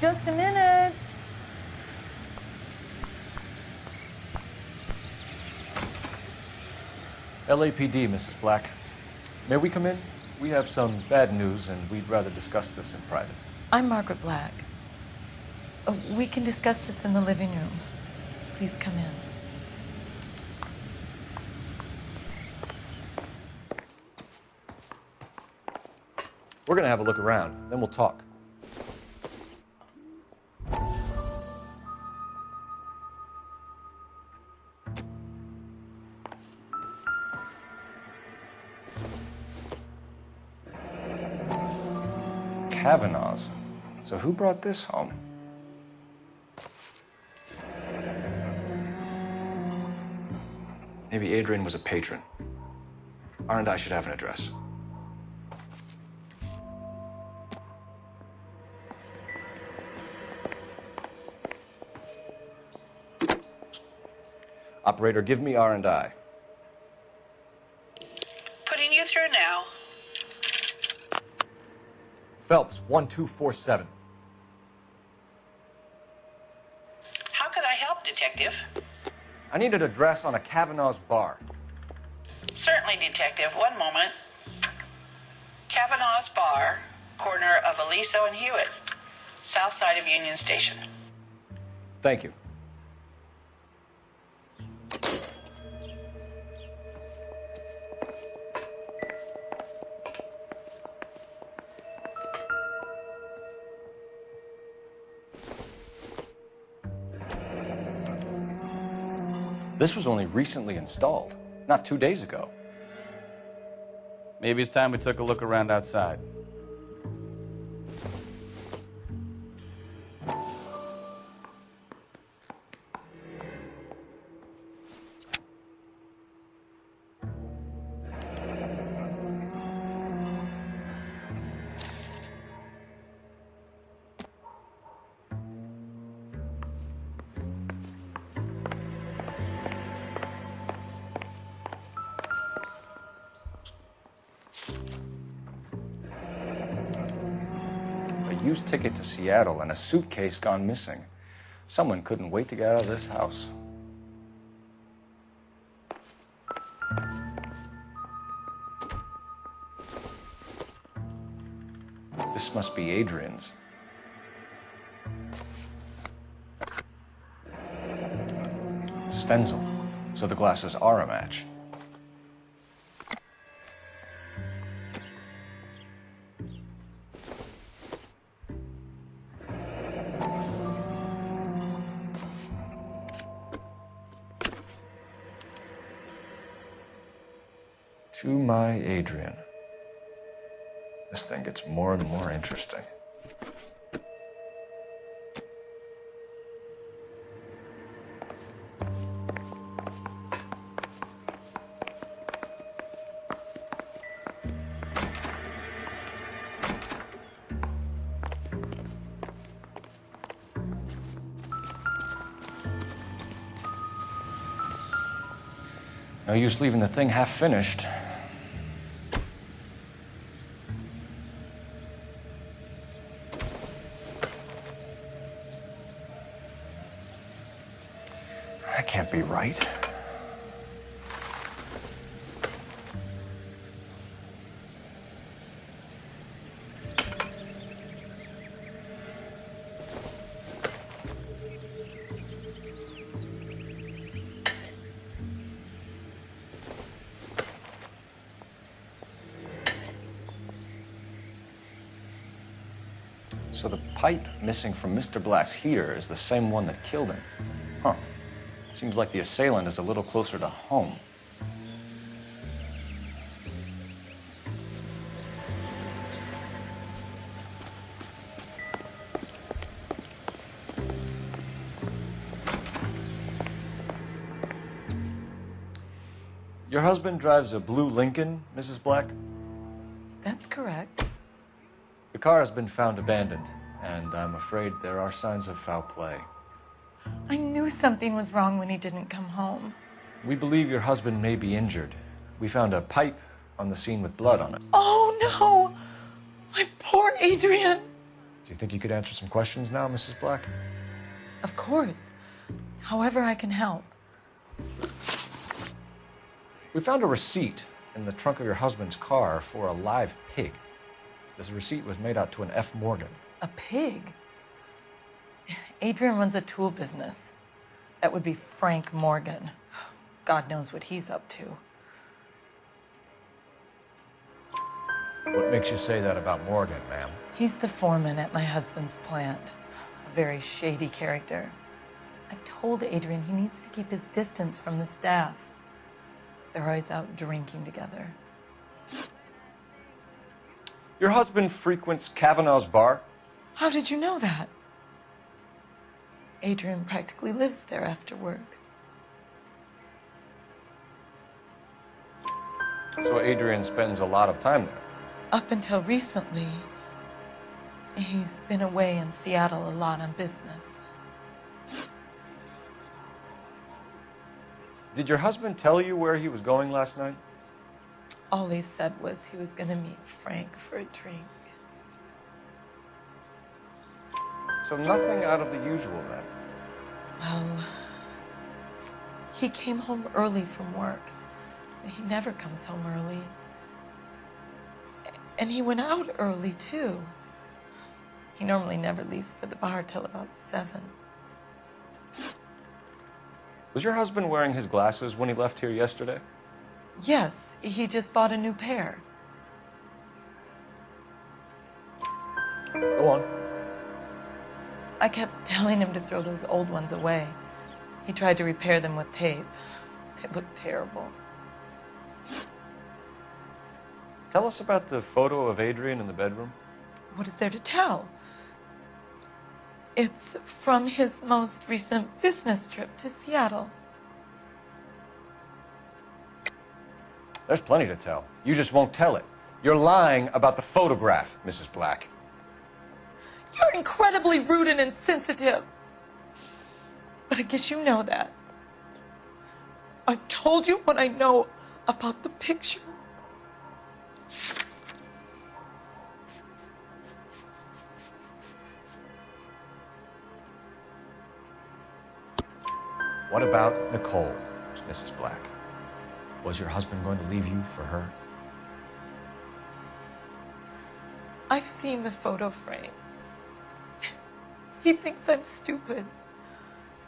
Just a minute. LAPD, Mrs. Black. May we come in? We have some bad news, and we'd rather discuss this in private. I'm Margaret Black. We can discuss this in the living room. Please come in. We're gonna have a look around, then we'll talk. Kavanaugh's. So who brought this home? Maybe Adrian was a patron. R&I should have an address. Operator, give me R&I. Putting you through now. Phelps, 1247. How could I help, Detective? I need an address on a Kavanaugh's bar. Certainly, Detective. One moment. Kavanaugh's Bar, corner of Aliso and Hewitt, south side of Union Station. Thank you. This was only recently installed, not 2 days ago. Maybe it's time we took a look around outside. Used ticket to Seattle and a suitcase gone missing. Someone couldn't wait to get out of this house. This must be Adrian's. Stenzel, so the glasses are a match. To my Adrian. This thing gets more and more interesting. No use leaving the thing half finished. That can't be right. So the pipe missing from Mr. Black's heater is the same one that killed him. Huh. Seems like the assailant is a little closer to home. Your husband drives a blue Lincoln, Mrs. Black? That's correct. The car has been found abandoned, and I'm afraid there are signs of foul play. I knew something was wrong when he didn't come home. We believe your husband may be injured. We found a pipe on the scene with blood on it. Oh, no! My poor Adrian! Do you think you could answer some questions now, Mrs. Black? Of course. However I can help. We found a receipt in the trunk of your husband's car for a live pig. This receipt was made out to an F. Morgan. A pig? Adrian runs a tool business. That would be Frank Morgan. God knows what he's up to. What makes you say that about Morgan, ma'am? He's the foreman at my husband's plant. A very shady character. I've told Adrian he needs to keep his distance from the staff. They're always out drinking together. Your husband frequents Kavanaugh's bar? How did you know that? Adrian practically lives there after work. So Adrian spends a lot of time there? Up until recently, he's been away in Seattle a lot on business. Did your husband tell you where he was going last night? All he said was he was going to meet Frank for a drink. So nothing out of the usual then? Well, he came home early from work. He never comes home early. And he went out early, too. He normally never leaves for the bar till about 7. Was your husband wearing his glasses when he left here yesterday? Yes, he just bought a new pair. Go on. I kept telling him to throw those old ones away. He tried to repair them with tape. They looked terrible. Tell us about the photo of Adrian in the bedroom. What is there to tell? It's from his most recent business trip to Seattle. There's plenty to tell. You just won't tell it. You're lying about the photograph, Mrs. Black. You're incredibly rude and insensitive. But I guess you know that. I've told you what I know about the picture. What about Nicole, Mrs. Black? Was your husband going to leave you for her? I've seen the photo frame. He thinks I'm stupid.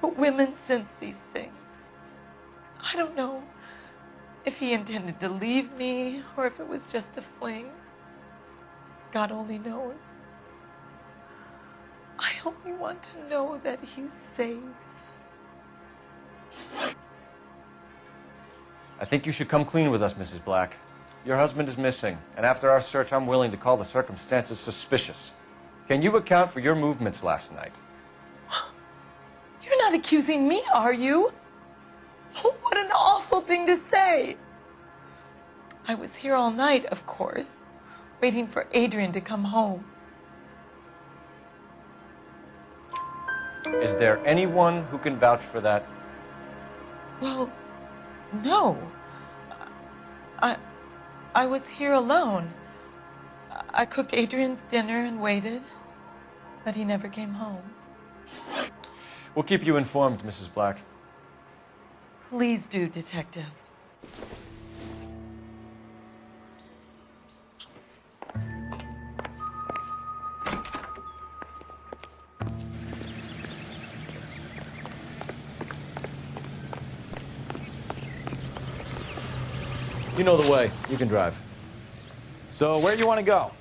But women sense these things. I don't know if he intended to leave me or if it was just a fling. God only knows. I only want to know that he's safe. I think you should come clean with us, Mrs. Black. Your husband is missing, and after our search, I'm willing to call the circumstances suspicious. Can you account for your movements last night? You're not accusing me, are you? What an awful thing to say. I was here all night, of course, waiting for Adrian to come home. Is there anyone who can vouch for that? Well, no. I was here alone. I cooked Adrian's dinner and waited, but he never came home. We'll keep you informed, Mrs. Black. Please do, Detective. You know the way. You can drive. So, where do you want to go?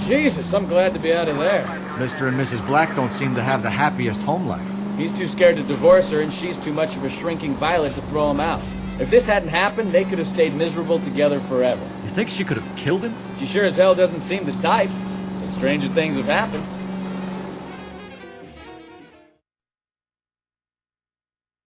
Jesus, I'm glad to be out of there. Mr. and Mrs. Black don't seem to have the happiest home life. He's too scared to divorce her, and she's too much of a shrinking violet to throw him out. If this hadn't happened, they could have stayed miserable together forever. You think she could have killed him? She sure as hell doesn't seem the type. But stranger things have happened.